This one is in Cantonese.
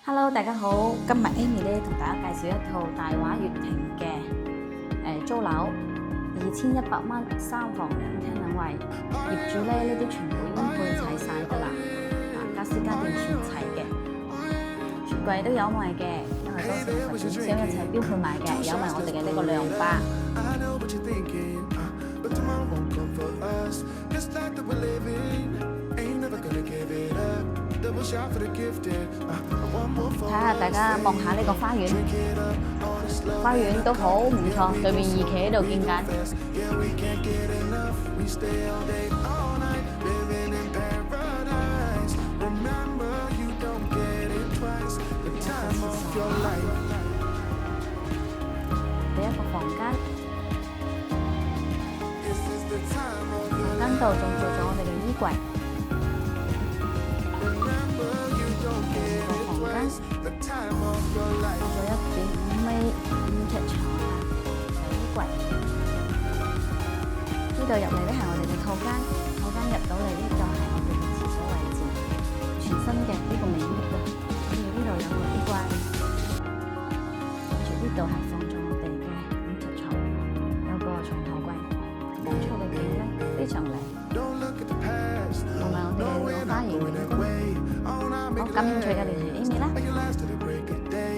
Hello，大家好，今日 Amy 咧同大家介紹一套大話悅庭嘅租樓，2100蚊3房2廳2衛，業主咧呢啲全部已經配齊晒㗎啦，家私家電全齊嘅，雪櫃都有埋嘅，因為當時實展商一齊標配埋嘅，有埋我哋嘅呢個涼吧。睇下大家望下呢個花園，花園都好唔錯，對面二期喺度見緊。第一個房間，房間度仲做咗我哋嘅衣櫃。做咗1.5米5尺長嘅衣櫃，呢度入嚟咧係我哋嘅套間入到嚟呢就係我哋嘅廁所位置，全新嘅呢個美篾嘅，跟住呢度有個衣櫃，跟住呢度係放咗我哋嘅5尺床，有個床頭櫃，望出嘅景咧非常靚，同埋我哋嘅花園，好感興趣嘅你哋。